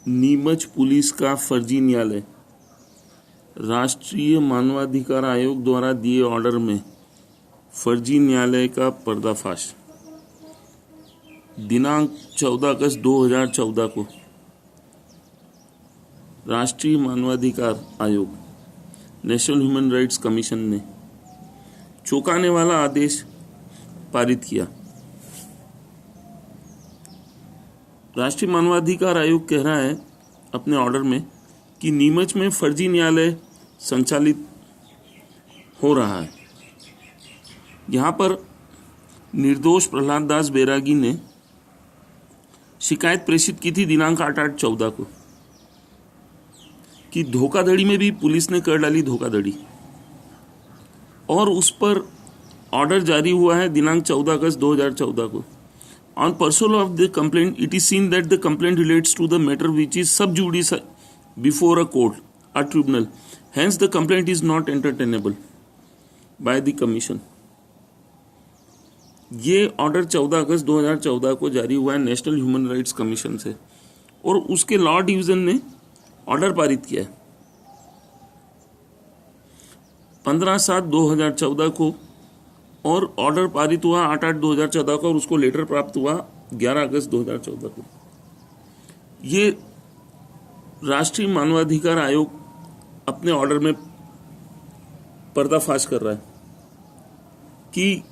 Neemuch police का फर्जी न्यायालय। राष्ट्रीय मानवाधिकार आयोग द्वारा दिए ऑर्डर में फर्जी न्यायालय का पर्दाफाश। दिनांक 14 अगस्त 2014 को राष्ट्रीय मानवाधिकार आयोग नेशनल ह्यूमन राइट्स कमीशन ने चौंकाने वाला आदेश पारित किया। राष्ट्रीय मानवाधिकार आयोग कह रहा है अपने ऑर्डर में कि नीमच में फर्जी न्यायालय संचालित हो रहा है। यहाँ पर निर्दोष प्रहलाद दास बैरागी ने शिकायत प्रेषित की थी दिनांक 8/8/14 को कि धोखाधड़ी में भी पुलिस ने कर डाली धोखाधड़ी, और उस पर ऑर्डर जारी हुआ है दिनांक 14 अगस्त 2014 को। On pursuit of the complaint, it is seen that the complaint relates to the matter which is sub judice before a court, a tribunal. Hence, the complaint is not entertainable by the commission. ये order 14 अगस्त 2014 को जारी हुआ है national human rights commission से, और उसके law division ने order पारित किया है 15/7/2014 को, और ऑर्डर पारित हुआ 8/8/2014 को, और उसको लेटर प्राप्त हुआ 11 अगस्त 2014 को। ये राष्ट्रीय मानवाधिकार आयोग अपने ऑर्डर में पर्दाफाश कर रहा है कि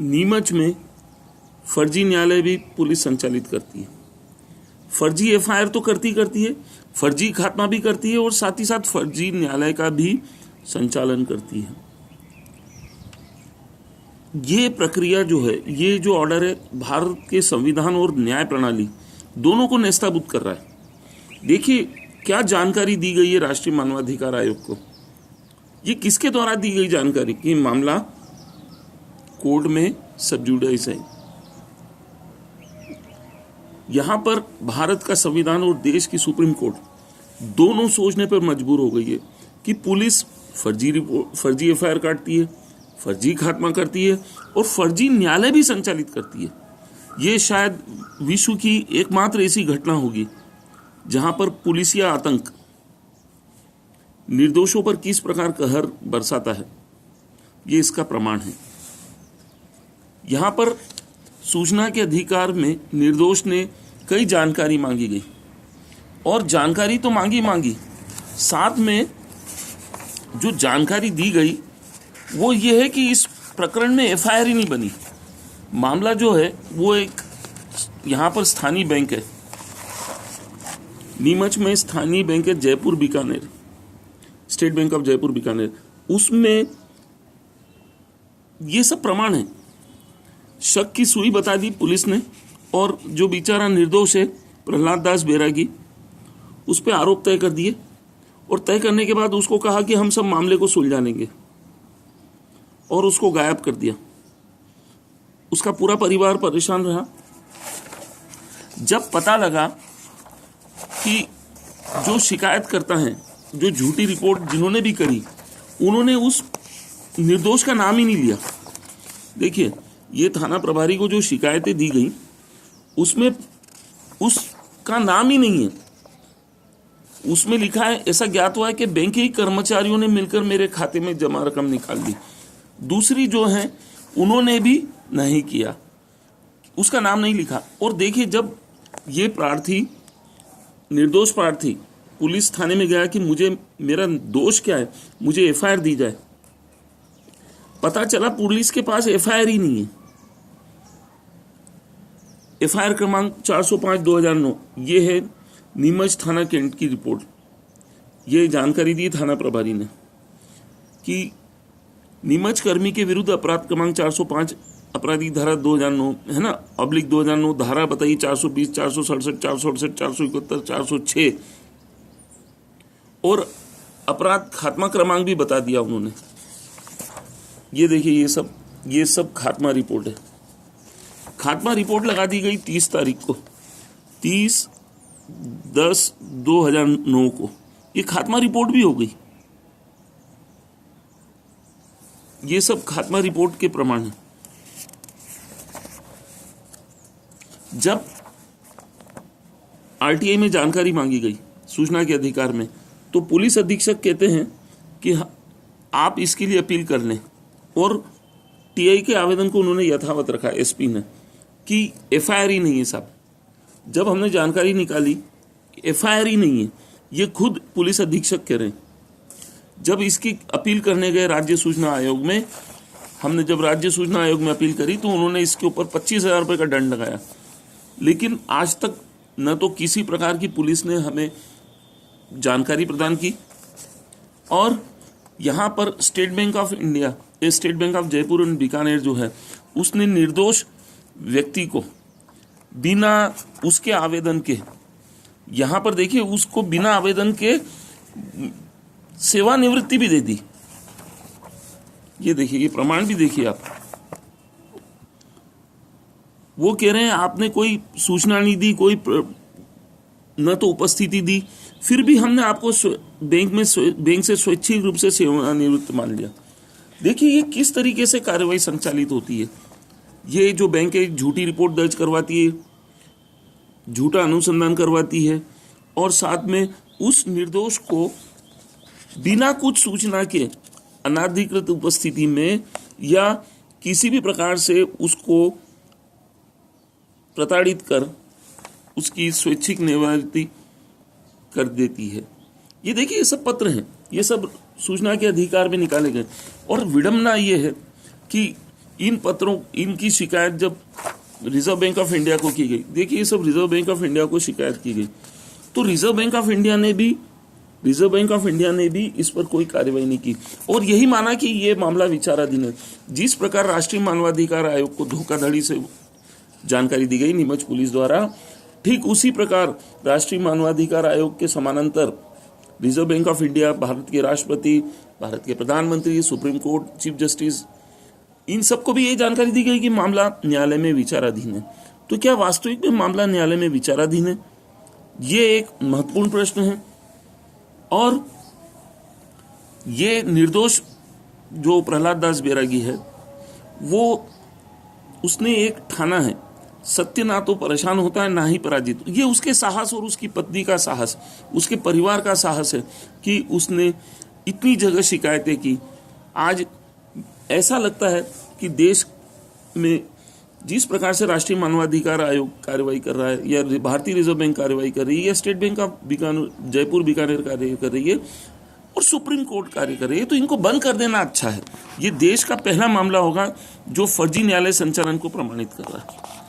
नीमच में फर्जी न्यायालय भी पुलिस संचालित करती है। फर्जी एफआईआर तो करती है, फर्जी खात्मा भी करती है, और साथ ही साथ फर्जी न्यायालय का भी संचालन करती है। ये प्रक्रिया जो है, ये जो ऑर्डर है, भारत के संविधान और न्याय प्रणाली दोनों को नेस्ताभूत कर रहा है। देखिए क्या जानकारी दी गई है राष्ट्रीय मानवाधिकार आयोग को। ये किसके द्वारा दी गई जानकारी कि मामला कोर्ट में सब जुडिस है। यहां पर भारत का संविधान और देश की सुप्रीम कोर्ट दोनों सोचने पर मजबूर हो गई है कि पुलिस फर्जी एफआईआर काटती है, फर्जी खात्मा करती है, और फर्जी न्यायालय भी संचालित करती है। ये शायद विश्व की एकमात्र ऐसी घटना होगी जहां पर पुलिसिया आतंक निर्दोषों पर किस प्रकार कहर बरसाता है, ये इसका प्रमाण है। यहां पर सूचना के अधिकार में निर्दोष ने कई जानकारी मांगी गई, और जानकारी तो मांगी, साथ में जो जानकारी दी गई वो ये है कि इस प्रकरण में एफआईआर ही नहीं बनी। मामला जो है वो एक यहाँ पर स्थानीय बैंक है, नीमच में स्थानीय बैंक है Jaipur Bikaner, state bank of Jaipur Bikaner, उसमें ये सब प्रमाण है। शक की सुई बता दी पुलिस ने, और जो बेचारा निर्दोष है प्रहलाद दास बैरागी, उस पर आरोप तय कर दिए, और तय करने के बाद उसको कहा कि हम सब मामले को सुलझानेंगे, और उसको गायब कर दिया। उसका पूरा परिवार परेशान रहा। जब पता लगा कि जो शिकायत करता है, जो झूठी रिपोर्ट जिन्होंने भी करी, उन्होंने उस निर्दोष का नाम ही नहीं लिया। देखिए ये थाना प्रभारी को जो शिकायतें दी गई उसमें उसका नाम ही नहीं है। उसमें लिखा है, ऐसा ज्ञात हुआ है कि बैंक के कर्मचारियों ने मिलकर मेरे खाते में जमा रकम निकाल दी। दूसरी जो है उन्होंने भी नहीं किया, उसका नाम नहीं लिखा। और देखिए जब ये प्रार्थी, निर्दोष प्रार्थी, पुलिस थाने में गया कि मुझे मेरा दोष क्या है, मुझे एफआईआर दी जाए, पता चला पुलिस के पास एफआईआर ही नहीं है। एफआईआर क्रमांक 405/2009, ये है नीमच थाना कैंट की रिपोर्ट। ये जानकारी दी थाना प्रभारी ने कि नीमच कर्मी के विरुद्ध अपराध क्रमांक 405 आपराधिक धारा 2009 है ना, /2009 धारा बताइए 420, 467, 468, 471, 406, और अपराध खात्मा क्रमांक भी बता दिया उन्होंने। ये देखिए ये सब खात्मा रिपोर्ट है। खात्मा रिपोर्ट लगा दी गई 30 तारीख को, 30/10/2009 को। ये खात्मा रिपोर्ट भी हो गई। ये सब खात्मा रिपोर्ट के प्रमाण है। जब आरटीआई में जानकारी मांगी गई सूचना के अधिकार में, तो पुलिस अधीक्षक कहते हैं कि आप इसके लिए अपील कर लें, और टीआई के आवेदन को उन्होंने यथावत रखा एसपी ने कि एफआईआर ही नहीं है साहब। जब हमने जानकारी निकाली एफआईआर ही नहीं है, ये खुद पुलिस अधीक्षक कह रहे हैं। जब इसकी अपील करने गए राज्य सूचना आयोग में, हमने जब राज्य सूचना आयोग में अपील करी तो उन्होंने इसके ऊपर 25,000 रुपये का दंड लगाया, लेकिन आज तक न तो किसी प्रकार की पुलिस ने हमें जानकारी प्रदान की, और यहाँ पर state bank of India, state bank of Jaipur and Bikaner जो है, उसने निर्दोष व्यक्ति को बिना उसके आवेदन के, यहाँ पर देखिए उसको बिना आवेदन के सेवानिवृत्ति भी दे दी। ये देखिए, ये प्रमाण भी देखिए आप। वो कह रहे हैं आपने कोई सूचना नहीं दी, कोई न तो उपस्थिति दी, फिर भी हमने आपको बैंक से स्वैच्छिक रूप से सेवानिवृत्त मान लिया। देखिए ये किस तरीके से कार्रवाई संचालित होती है। ये जो बैंक है झूठी रिपोर्ट दर्ज करवाती है, झूठा अनुसंधान करवाती है, और साथ में उस निर्दोष को बिना कुछ सूचना के अनाधिकृत उपस्थिति में या किसी भी प्रकार से उसको प्रताड़ित कर उसकी स्वैच्छिक निवृत्ति कर देती है। ये देखिए, ये सब पत्र हैं, ये सब सूचना के अधिकार में निकाले गए। और विडंबना ये है कि इन पत्रों, इनकी शिकायत जब रिजर्व बैंक ऑफ इंडिया को की गई, देखिए ये सब रिजर्व बैंक ऑफ इंडिया को शिकायत की गई, तो रिजर्व बैंक ऑफ इंडिया ने भी इस पर कोई कार्रवाई नहीं की, और यही माना कि ये मामला विचाराधीन है। जिस प्रकार राष्ट्रीय मानवाधिकार आयोग को धोखाधड़ी से जानकारी दी गई नीमच पुलिस द्वारा, ठीक उसी प्रकार राष्ट्रीय मानवाधिकार आयोग के समानांतर reserve bank of India, Bharat के राष्ट्रपति, भारत के प्रधानमंत्री, सुप्रीम कोर्ट चीफ जस्टिस, इन सबको भी ये जानकारी दी गई कि मामला न्यायालय में विचाराधीन है। तो क्या वास्तविक में मामला न्यायालय में विचाराधीन है? ये एक महत्वपूर्ण प्रश्न है। और ये निर्दोष जो प्रहलाद दास बैरागी है, वो उसने एक ठाना है, सत्य ना तो परेशान होता है ना ही पराजित। ये उसके साहस और उसकी पत्नी का साहस, उसके परिवार का साहस है कि उसने इतनी जगह शिकायतें की। आज ऐसा लगता है कि देश में जिस प्रकार से राष्ट्रीय मानवाधिकार आयोग कार्रवाई कर रहा है, या भारतीय रिजर्व बैंक कार्रवाई कर रही है, या state bank of Jaipur Bikaner कार्य कर रही है, और सुप्रीम कोर्ट कार्य कर रही है, तो इनको बंद कर देना अच्छा है। ये देश का पहला मामला होगा जो फर्जी न्यायालय संचालन को प्रमाणित कर रहा है।